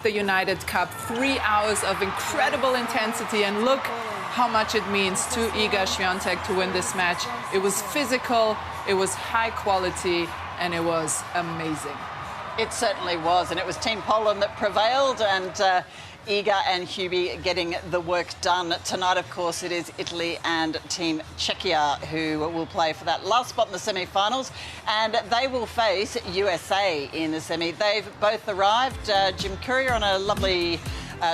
The United Cup, 3 hours of incredible intensity, and look how much it means to Iga Świątek to win this match. It was physical, it was high quality, and it was amazing. It certainly was, and it was Team Poland that prevailed, and Iga and Hubie getting the work done. Tonight, of course, it is Italy and Team Czechia who will play for that last spot in the semi-finals, and they will face USA in the semi. They've both arrived. Jim Courier on a lovely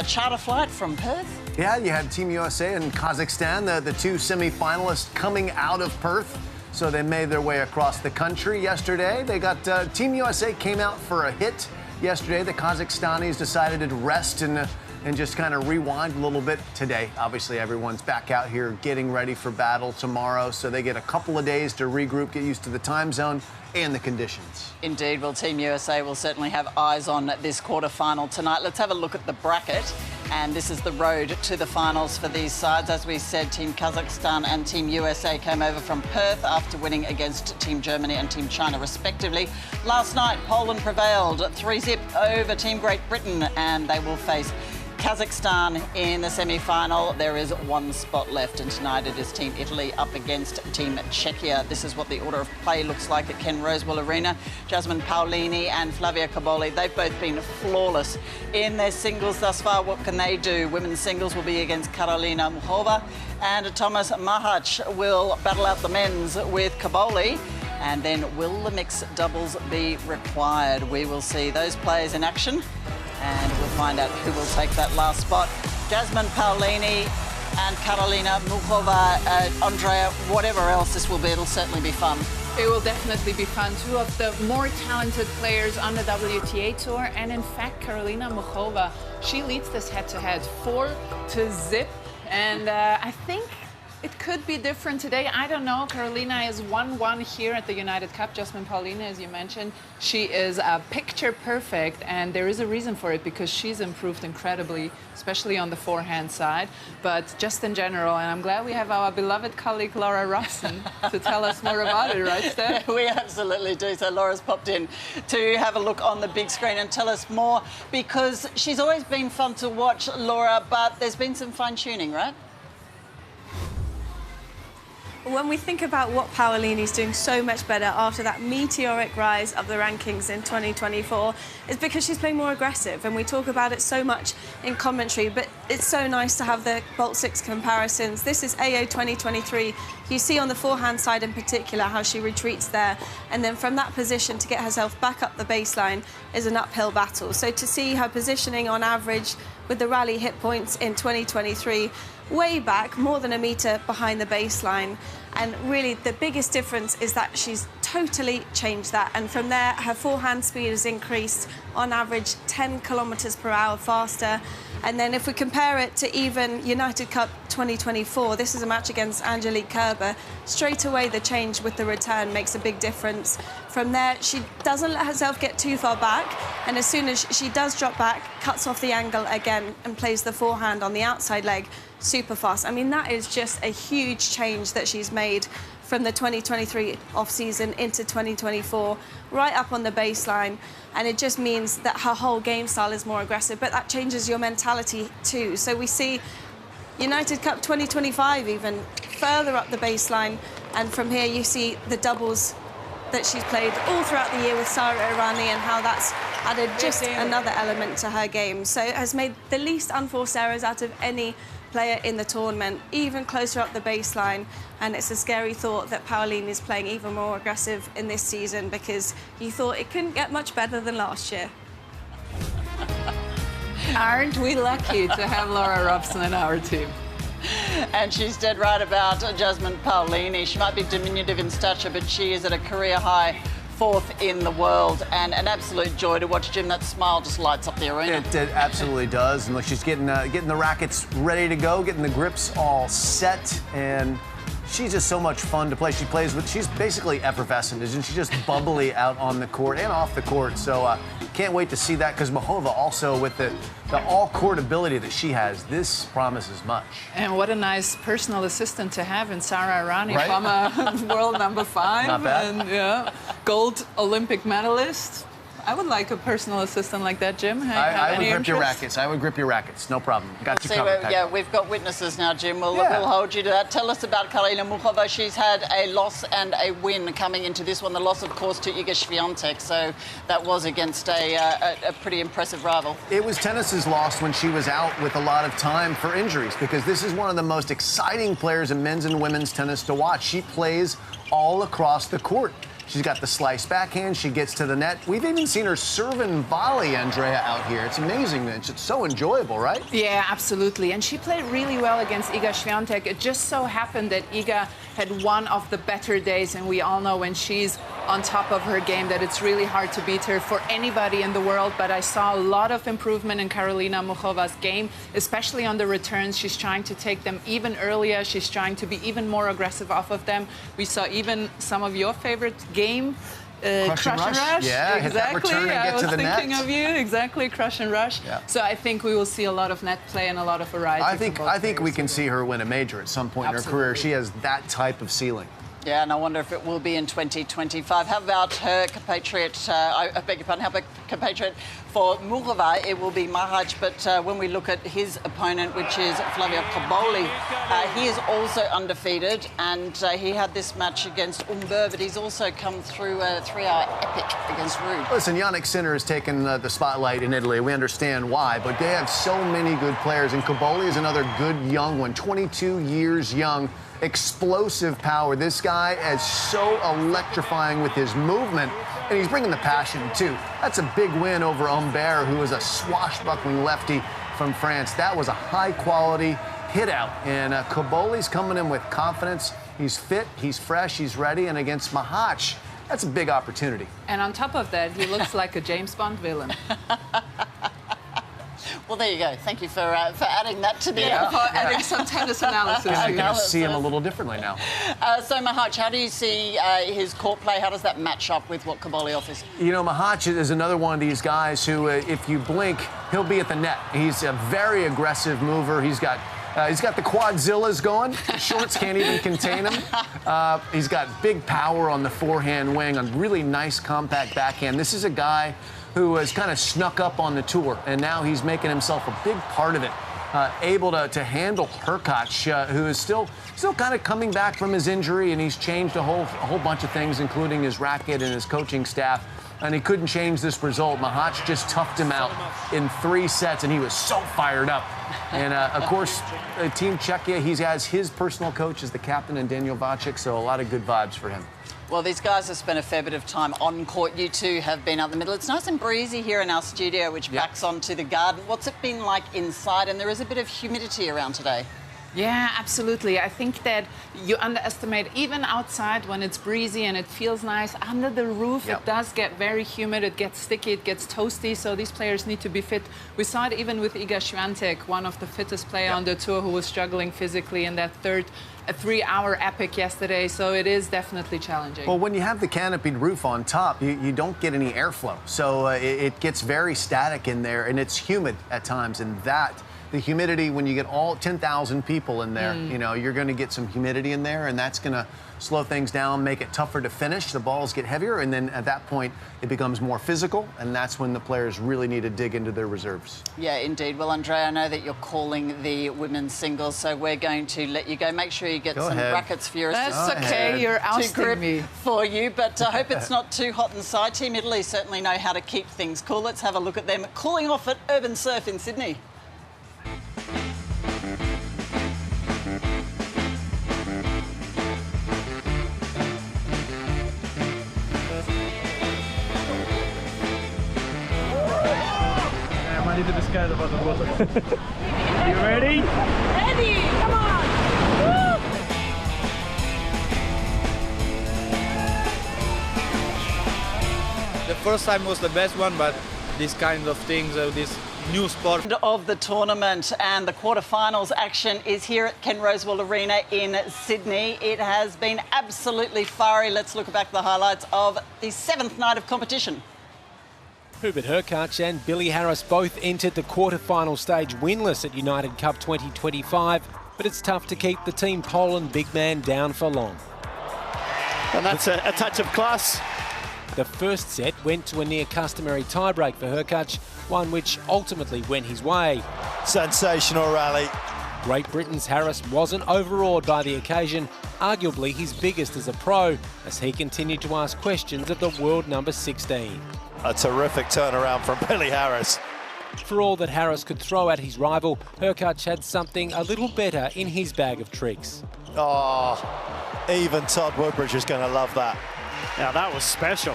charter flight from Perth. Yeah, you had Team USA and Kazakhstan, the two semi-finalists coming out of Perth. So they made their way across the country yesterday. They got Team USA came out for a hit yesterday. The Kazakhstanis decided to rest and just kind of rewind a little bit today. Obviously, everyone's back out here getting ready for battle tomorrow. So they get a couple of days to regroup, get used to the time zone and the conditions. Indeed. Well, Team USA will certainly have eyes on this quarterfinal tonight. Let's have a look at the bracket. And this is the road to the finals for these sides. As we said, Team Kazakhstan and Team USA came over from Perth after winning against Team Germany and Team China, respectively. Last night, Poland prevailed 3-0 over Team Great Britain, and they will face Kazakhstan in the semi-final. There is one spot left, and tonight it is Team Italy up against Team Czechia. This is what the order of play looks like at Ken Rosewell Arena. Jasmine Paolini and Flavia Cobolli, they've both been flawless in their singles thus far. What can they do? Women's singles will be against Karolina Muchova, and Thomas Machac will battle out the men's with Cobolli. And then will the mixed doubles be required? We will see those players in action, and we'll find out who will take that last spot. Jasmine Paolini and Karolina Muchova, Andrea, whatever else this will be, it'll certainly be fun. It will definitely be fun. Two of the more talented players on the WTA Tour, and in fact, Karolina Muchova, she leads this head-to-head 4-0, and I think it could be different today. I don't know. Karolina is 1-1 here at the United Cup. Jasmine Paolini, as you mentioned, she is picture perfect, and there is a reason for it because she's improved incredibly, especially on the forehand side. But just in general, and I'm glad we have our beloved colleague Laura Robson to tell us more about it, right, Steph? We absolutely do. So Laura's popped in to have a look on the big screen and tell us more, because she's always been fun to watch, Laura, but there's been some fine-tuning, right? When we think about what Paolini's doing so much better after that meteoric rise of the rankings in 2024, is because she's playing more aggressive, and we talk about it so much in commentary, but it's so nice to have the Bolt 6 comparisons. This is AO 2023. You see on the forehand side in particular how she retreats there, and then from that position to get herself back up the baseline is an uphill battle. So to see her positioning on average with the rally hit points in 2023, way back, more than a metre behind the baseline. And really the biggest difference is that she's totally changed that. And from there, her forehand speed has increased on average 10 kilometres per hour faster. And then if we compare it to even United Cup 2024, this is a match against Angelique Kerber. Straight away, the change with the return makes a big difference. From there, she doesn't let herself get too far back. And as soon as she does drop back, cuts off the angle again and plays the forehand on the outside leg super fast. I mean, that is just a huge change that she's made from the 2023 off-season into 2024, right up on the baseline. And it just means that her whole game style is more aggressive, but that changes your mentality too. So we see United Cup 2025 even further up the baseline, and from here you see the doubles that she's played all throughout the year with Sara Errani, and how that's added just another element to her game. So it has made the least unforced errors out of any player in the tournament, even closer up the baseline. And it's a scary thought that Paolini is playing even more aggressive in this season, because you thought it couldn't get much better than last year. Aren't we lucky to have Laura Robson in our team? And she's dead right about Jasmine Paolini. She might be diminutive in stature, but she is at a career high 4th in the world, and an absolute joy to watch. Jim, that smile just lights up the arena. It absolutely does. And look, she's getting the rackets ready to go, getting the grips all set, and she's just so much fun to play. She's basically effervescent, isn't she? Just bubbly out on the court and off the court. So can't wait to see that, because Muchova also, with the all-court ability that she has, this promises much. And what a nice personal assistant to have in Sara Errani, right? Former world #5. Not bad. And, yeah, gold Olympic medalist. I would like a personal assistant like that, Jim. I would grip your rackets. I would grip your rackets. No problem. Got you covered. Yeah, we've got witnesses now, Jim. We'll hold you to that. Tell us about Karolina Muchova. She's had a loss and a win coming into this one. The loss, of course, to Iga Swiatek. So that was against a pretty impressive rival. It was tennis's loss when she was out with a lot of time for injuries, because this is one of the most exciting players in men's and women's tennis to watch. She plays all across the court. She's got the slice backhand. She gets to the net. We've even seen her serve and volley, Andrea, out here. It's amazing. It's so enjoyable, right? Yeah, absolutely. And she played really well against Iga Swiatek. It just so happened that Iga had one of the better days, and we all know when she's on top of her game that it's really hard to beat her for anybody in the world. But I saw a lot of improvement in Karolina Muchova's game, especially on the returns. She's trying to take them even earlier. She's trying to be even more aggressive off of them. We saw even some of your favorite game, Crush and Rush. Yeah, exactly. hit that return and get to the net. I was thinking of you, exactly, Crush and Rush. Yeah. So I think we will see a lot of net play and a lot of variety. I think we can see her win a major at some point in her career. She has that type of ceiling. Yeah, and I wonder if it will be in 2025. How about her compatriot, I beg your pardon, how about compatriot for Muchova? It will be Machac, but when we look at his opponent, which is Flavio Cobolli, he is also undefeated, and he had this match against Umber, but he's also come through a 3-hour epic against Ruud. Listen, Yannick Sinner has taken the spotlight in Italy. We understand why, but they have so many good players, and Cobolli is another good young one, 22 years young. Explosive power. This guy is so electrifying with his movement, and he's bringing the passion too. That's a big win over Humbert, who is a swashbuckling lefty from France. That was a high-quality hit out, and Cobolli's coming in with confidence. He's fit, he's fresh, he's ready, and against Machac, that's a big opportunity. And on top of that, he looks like a James Bond villain. Well, there you go. Thank you for adding that to the... for adding some tennis analysis. You're going to see him a little differently now. So, Machac, how do you see his court play? How does that match up with what Cobolli offers? You know, Machac is another one of these guys who, if you blink, he'll be at the net. He's a very aggressive mover. He's got the quadzillas going. The shorts can't even contain him. He's got big power on the forehand wing, a really nice compact backhand. This is a guy who has kind of snuck up on the tour, and now he's making himself a big part of it. Able to handle Hurkacz, who is still kind of coming back from his injury, and he's changed a whole bunch of things, including his racket and his coaching staff. And he couldn't change this result. Machac just toughed him out in 3 sets, and he was so fired up. And, of course, Team Czechia, he has his personal coach as the captain, and Daniel Vacek, so a lot of good vibes for him. Well, these guys have spent a fair bit of time on court. You two have been out the middle. It's nice and breezy here in our studio, which backs onto the garden. What's it been like inside? And there is a bit of humidity around today. Yeah, absolutely. I think that you underestimate, even outside when it's breezy and it feels nice, under the roof it does get very humid, it gets sticky, it gets toasty, so these players need to be fit. We saw it even with Iga Swiatek, one of the fittest players on the tour, who was struggling physically in that a 3-hour epic yesterday, so it is definitely challenging. Well, when you have the canopied roof on top, you don't get any airflow, so it gets very static in there, and it's humid at times, and the humidity, when you get all 10,000 people in there, you know, you're going to get some humidity in there, and that's going to slow things down, make it tougher to finish. The balls get heavier, and then at that point, it becomes more physical, and that's when the players really need to dig into their reserves. Yeah, indeed. Well, Andrea, I know that you're calling the women's singles, so we're going to let you go. Make sure you get some rackets for your assistant. That's okay, you're ousting me. For you, but I hope it's not too hot inside. Team Italy certainly know how to keep things cool. Let's have a look at them cooling off at Urban Surf in Sydney. I need to be scared about the water. You ready? Ready! Come on! Woo! The first time was the best one, but these kind of things, this new sport. Of the tournament, and the quarterfinals action is here at Ken Rosewall Arena in Sydney. It has been absolutely fiery. Let's look back at the highlights of the 7th night of competition. Hubert Hurkacz and Billy Harris both entered the quarterfinal stage winless at United Cup 2025, but it's tough to keep the Team Poland big man down for long. And that's a touch of class The first set went to a near customary tiebreak for Hurkacz, one which ultimately went his way. Sensational rally. Great Britain's Harris wasn't overawed by the occasion, arguably his biggest as a pro, as he continued to ask questions of the world number 16. A terrific turnaround from Billy Harris. For all that Harris could throw at his rival, Hurkacz had something a little better in his bag of tricks. Oh, even Todd Woodbridge is going to love that. Yeah, that was special.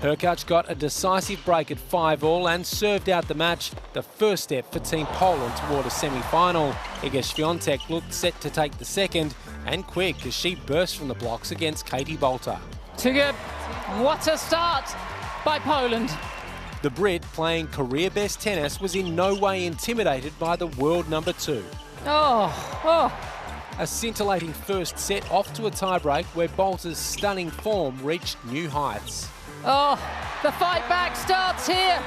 Hurkacz got a decisive break at 5-all and served out the match, the first step for Team Poland toward a semi-final. Iga Świątek looked set to take the second, and quick as she burst from the blocks against Katie Bolter. Too good. What a start by Poland. The Brit, playing career-best tennis, was in no way intimidated by the world number 2. A scintillating first set off to a tiebreak where Bolter's stunning form reached new heights. The fight back starts here.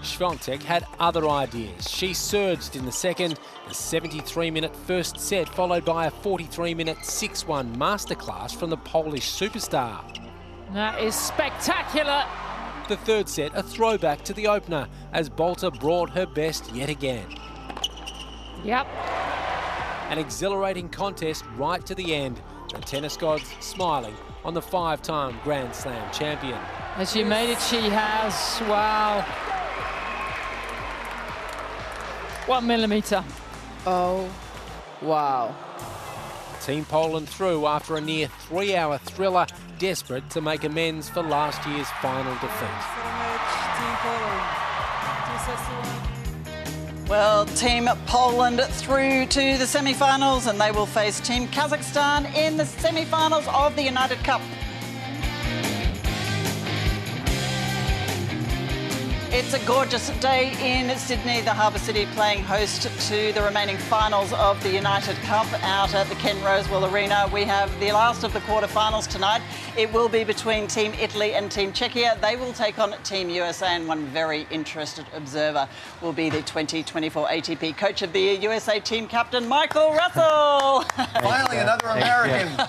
Świątek had other ideas. She surged in the second, a 73-minute first set followed by a 43-minute 6-1 masterclass from the Polish superstar. That is spectacular. The third set, a throwback to the opener, as Bolter brought her best yet again. Yep. An exhilarating contest right to the end, the tennis gods smiling on the 5-time Grand Slam champion. As she made it, she has. Wow. 1 millimetre. Oh, wow. Team Poland through after a near 3-hour thriller, desperate to make amends for last year's final defeat. Well, Team Poland through to the semi-finals, and they will face Team Kazakhstan in the semi-finals of the United Cup. It's a gorgeous day in Sydney, the Harbour City playing host to the remaining finals of the United Cup out at the Ken Rosewell Arena. We have the last of the quarterfinals tonight. It will be between Team Italy and Team Czechia. They will take on Team USA, and one very interested observer will be the 2024 ATP Coach of the Year USA team captain, Michael Russell. Finally, another American.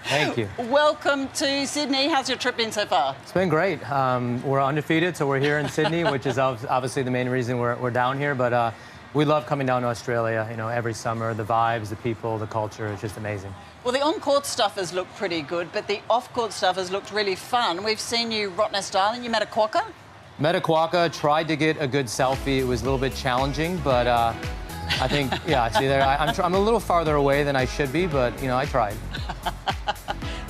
Thank you. Welcome to Sydney. How's your trip been so far? It's been great. We're undefeated, so we're here in Sydney, which is obviously the main reason we're down here. But we love coming down to Australia, you know, every summer. The vibes, the people, the culture, it's just amazing. Well, the on-court stuff has looked pretty good, but the off-court stuff has looked really fun. We've seen you Rottnest Island. You met a quokka? Met a quokka, tried to get a good selfie. It was a little bit challenging, but I think, yeah, see there, I'm a little farther away than I should be, but, you know, I tried.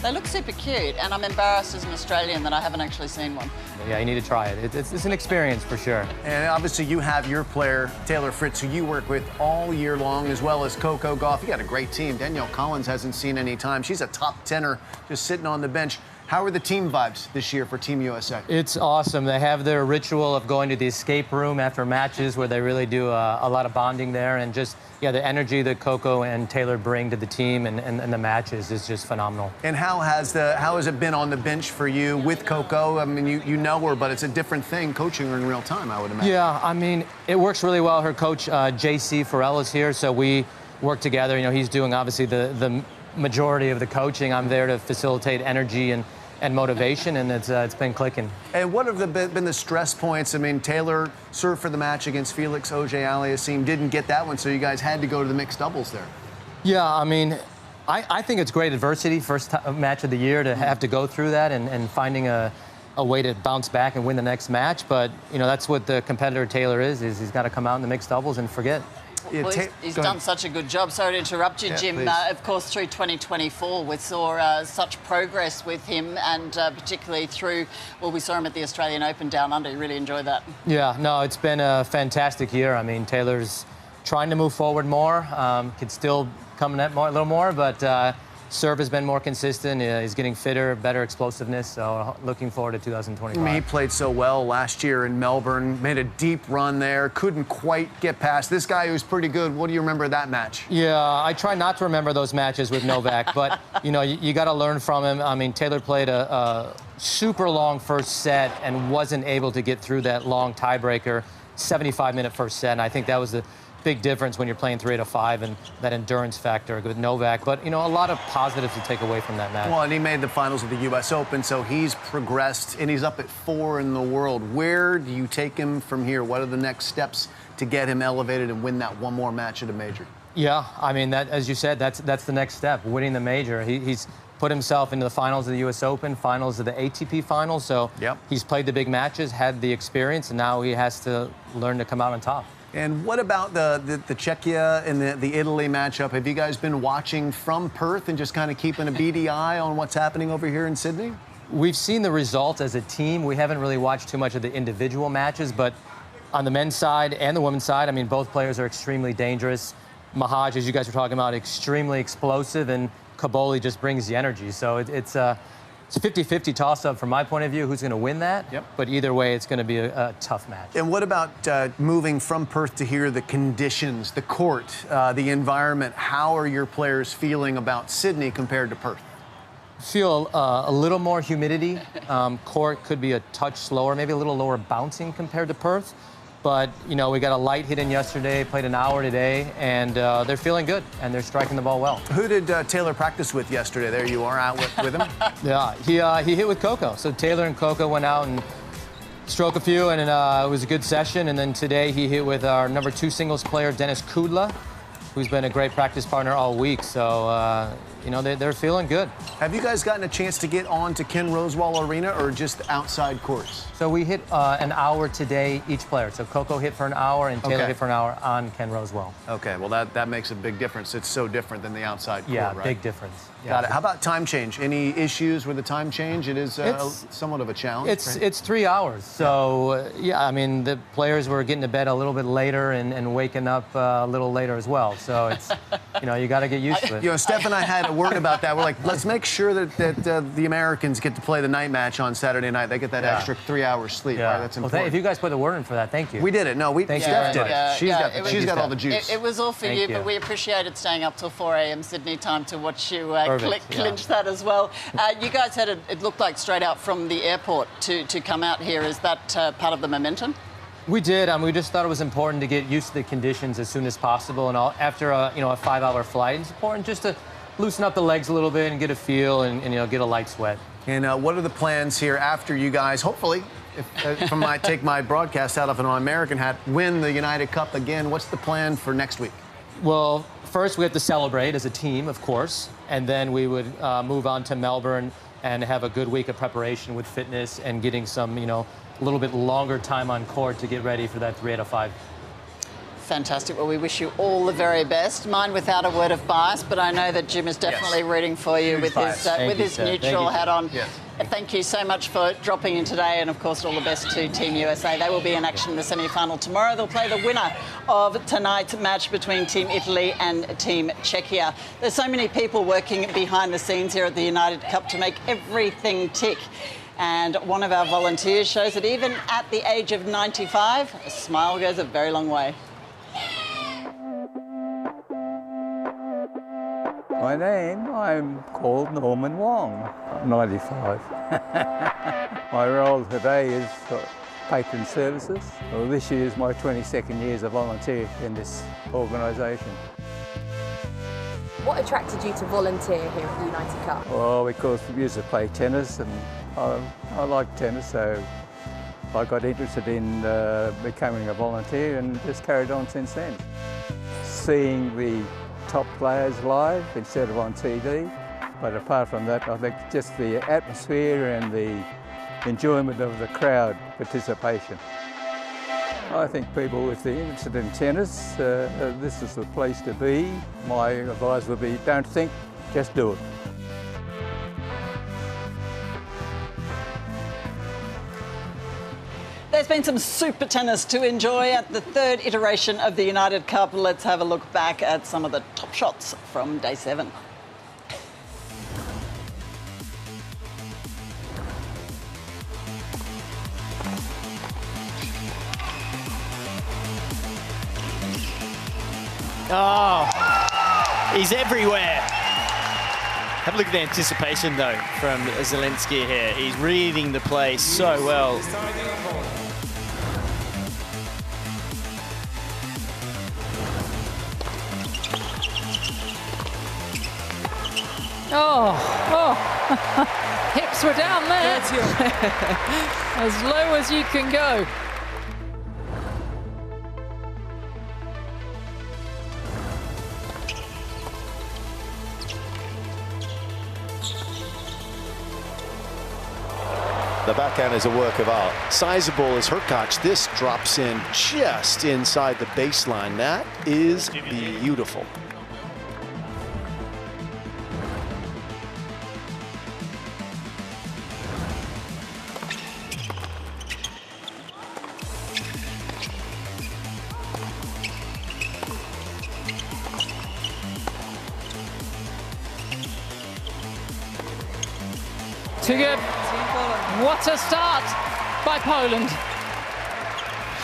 They look super cute, and I'm embarrassed as an Australian that I haven't actually seen one. Yeah, you need to try it. It's an experience for sure. And obviously you have your player, Taylor Fritz, who you work with all year long, as well as Coco Gauff. You got a great team. Danielle Collins hasn't seen any time. She's a top tenner just sitting on the bench. How are the team vibes this year for Team USA? It's awesome. They have their ritual of going to the escape room after matches where they really do a lot of bonding there, and just, yeah, the energy that Coco and Taylor bring to the team and the matches is just phenomenal. And how has it been on the bench for you with Coco? I mean, you know her, but it's a different thing coaching her in real time, I would imagine. Yeah, I mean, it works really well. Her coach, JC Farrell, is here, so we work together. You know, he's doing obviously the majority of the coaching. I'm there to facilitate energy and motivation, and it's been clicking. And what have been the stress points? I mean, Taylor served for the match against Felix Auger-Aliassime, didn't get that one, so you guys had to go to the mixed doubles there. Yeah, I mean, I think it's great adversity, first match of the year, to have to go through that and finding a way to bounce back and win the next match. But, you know, that's what the competitor Taylor is he's got to come out in the mixed doubles and forget. Well, he's done such a good job. Sorry to interrupt you, Jim. Of course, through 2024, we saw such progress with him, and particularly through, well, we saw him at the Australian Open Down Under. You really enjoyed that. Yeah, no, it's been a fantastic year. I mean, Taylor's trying to move forward more. Could still come net more, a little more, but serve has been more consistent. He's getting fitter, better explosiveness, so looking forward to 2025. I mean, he played so well last year in Melbourne, made a deep run there, couldn't quite get past this guy who's pretty good. What do you remember of that match? Yeah, I try not to remember those matches with Novak, but, you know, you got to learn from him. I mean, Taylor played a super long first set and wasn't able to get through that long tiebreaker, 75-minute first set, and I think that was the big difference when you're playing 3 out of 5 and that endurance factor with Novak. But, you know, a lot of positives to take away from that match. Well, and he made the finals of the U.S. Open, so he's progressed, and he's up at 4 in the world. Where do you take him from here? What are the next steps to get him elevated and win that one more match at a major? Yeah, I mean, that, as you said, that's the next step, winning the major. He's put himself into the finals of the U.S. Open, finals of the ATP finals, so he's played the big matches, had the experience, and now he has to learn to come out on top. And what about the Czechia and the Italy matchup? Have you guys been watching from Perth and just kind of keeping a beady eye on what's happening over here in Sydney? We've seen the results as a team. We haven't really watched too much of the individual matches, but on the men's side and the women's side, I mean, both players are extremely dangerous. Machac, as you guys were talking about, extremely explosive, and Cobolli just brings the energy. So it's a 50-50 toss-up from my point of view, who's going to win that. But either way, it's going to be a tough match. And what about moving from Perth to here, the conditions, the court, the environment? How are your players feeling about Sydney compared to Perth? Feel a little more humidity. Court could be a touch slower, maybe a little lower bouncing compared to Perth. But, you know, we got a light hit in yesterday, played an hour today, and they're feeling good, and they're striking the ball well. Who did Taylor practice with yesterday? There you are, out with him? Yeah, he hit with Coco. So Taylor and Coco went out and stroked a few, and it was a good session. And then today he hit with our number 2 singles player, Dennis Kudla, who's been a great practice partner all week. So, you know, they're feeling good. Have you guys gotten a chance to get on to Ken Rosewall Arena or just outside courts? So we hit an hour today, each player. So Coco hit for an hour and Taylor hit for an hour on Ken Rosewell. Okay, well, that makes a big difference. It's so different than the outside court, right? Yeah, big difference. Got it. How about time change? Any issues with the time change? It is somewhat of a challenge. It's 3 hours. So, yeah, I mean, the players were getting to bed a little bit later and waking up a little later as well. So it's, you know, you got to get used to it. You know, Steph and I had a word about that. We're like, let's make sure that the Americans get to play the night match on Saturday night. They get that extra 3 hours sleep, right? That's important. Well, if you guys put the word in for that, thank you. We did it. No, Steph did it. She's got all the juice. It was all for you, but we appreciated staying up till 4 a.m. Sydney time to watch you clinch that as well. You guys had it looked like straight out from the airport to come out here. Is that part of the momentum? We did. We just thought it was important to get used to the conditions as soon as possible. And after a 5-hour flight, it's important just to loosen up the legs a little bit and get a feel and you know, get a light sweat. And what are the plans here after you guys, hopefully, if I take my broadcast out of an American hat, win the United Cup again? What's the plan for next week? Well, first we have to celebrate as a team, of course, and then we would move on to Melbourne and have a good week of preparation with fitness and getting some, you know, a little bit longer time on court to get ready for that 3 out of 5. Fantastic. Well, we wish you all the very best. Mine without a word of bias, but I know that Jim is definitely rooting for you with his neutral hat on. Yes. Thank you so much for dropping in today, and of course all the best to Team USA. They will be in action in the semi-final tomorrow. They'll play the winner of tonight's match between Team Italy and Team Czechia. There's so many people working behind the scenes here at the United Cup to make everything tick. And one of our volunteers shows that even at the age of 95, a smile goes a very long way. My name, I'm called Norman Wong. I'm 95. My role today is patron services. Well, this year is my 22nd year as a volunteer in this organisation. What attracted you to volunteer here at the United Cup? Well, because we used to play tennis and I like tennis, so I got interested in becoming a volunteer and just carried on since then. Seeing the top players live instead of on TV, but apart from that, I think just the atmosphere and the enjoyment of the crowd participation. I think people, if they're interested in tennis, this is the place to be. My advice would be, don't think, just do it. There's been some super tennis to enjoy at the 3rd iteration of the United Cup. Let's have a look back at some of the top shots from day 7. Oh, he's everywhere. Have a look at the anticipation, though, from Zelensky here. He's reading the play so well. Hips were down there. As low as you can go. The backhand is a work of art. Sizable as Hologic. This drops in just inside the baseline. That is beautiful. Too good. What a start by Poland.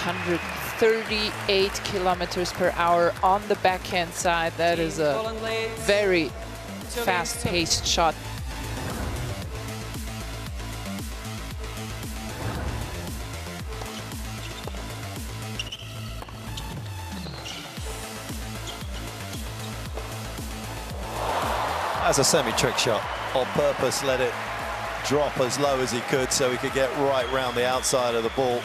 138 kilometers per hour on the backhand side. That is a very fast-paced shot. As a semi-trick shot, on purpose let it drop as low as he could so he could get right round the outside of the ball.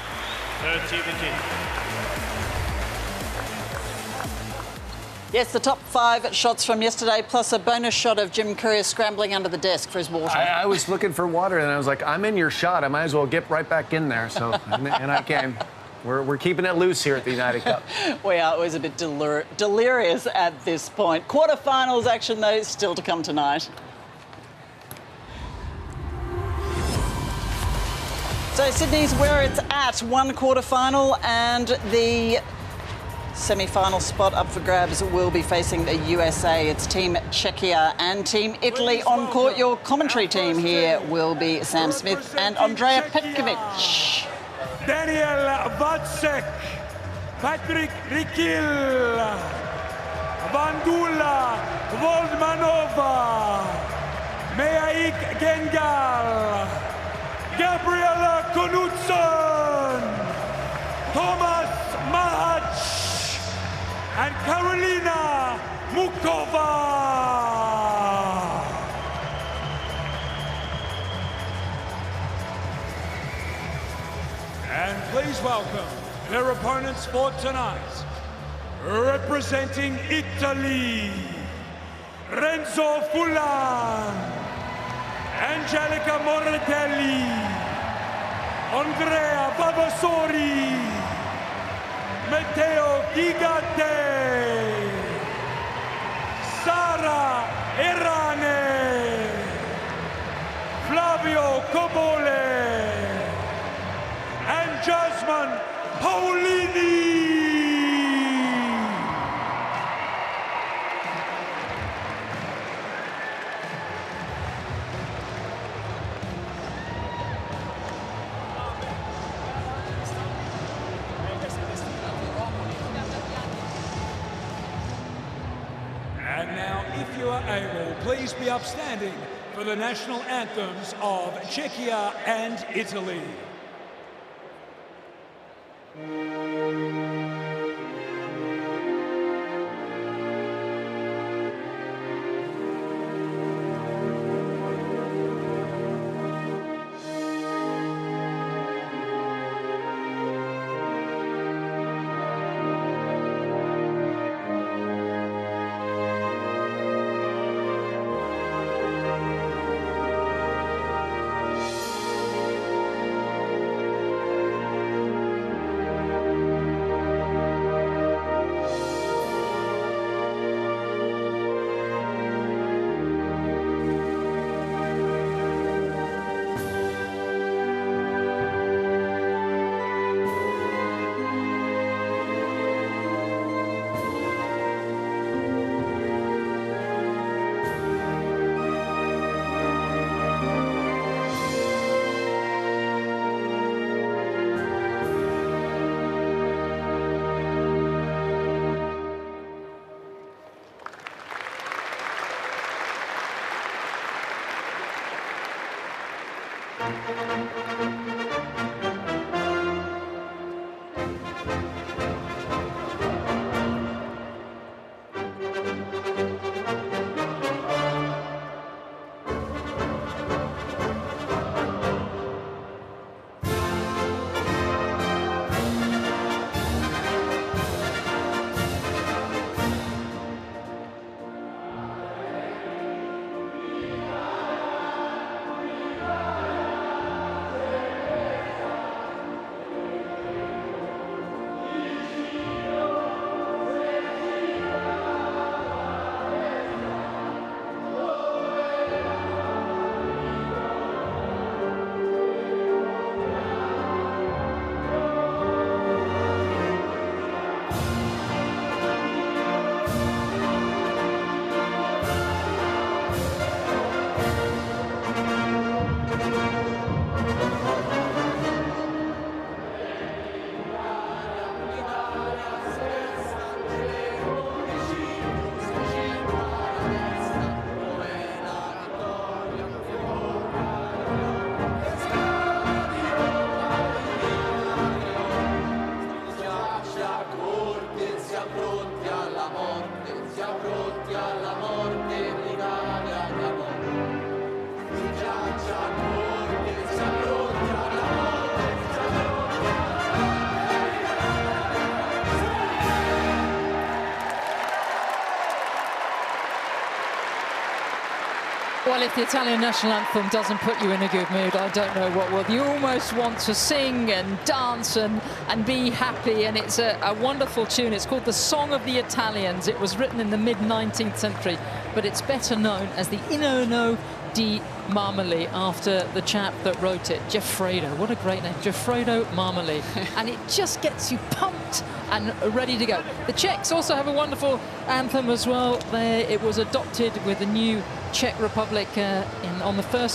Yes, the top 5 shots from yesterday, plus a bonus shot of Jim Courier scrambling under the desk for his water. I was looking for water, and I was like, I'm in your shot. I might as well get right back in there. So, and I came. We're keeping it loose here at the United Cup. We are always a bit delirious at this point. Quarterfinals action, though, still to come tonight. So Sydney's where it's at, one quarterfinal, and the semi-final spot up for grabs will be facing the USA. It's Team Czechia and Team Italy on court. Your commentary team here will be Sam Smith and Andrea Petkovic. Daniel Vacek, Patrick Rikil, Vandula Voldmanova, Meaik Gengal, Gabriela Knudsen, Thomas Machac, and Karolina Muchova. And please welcome their opponents for tonight. Representing Italy, Renzo Fulan, Angelica Moratelli, Andrea Vavasori, Matteo Gigante, Sara Errane, Flavio Cobolli, and Jasmine Paolini. And now, if you are able, please be upstanding for the national anthems of Czechia and Italy. pronti alla morte, siamo pronti alla morte, l'Italia d'amore. Si giace a morte, siamo pronti alla morte, siamo pronti Well, if the Italian national anthem doesn't put you in a good mood, I don't know what will. You almost want to sing and dance and be happy, and it's a wonderful tune. It's called the Song of the Italians. It was written in the mid-19th century, but it's better known as the Inno di Marmoli, after the chap that wrote it, Goffredo. What a great name, Goffredo Marmoli. And it just gets you pumped and ready to go. The Czechs also have a wonderful anthem as well. It was adopted with the new Czech Republic on the 1st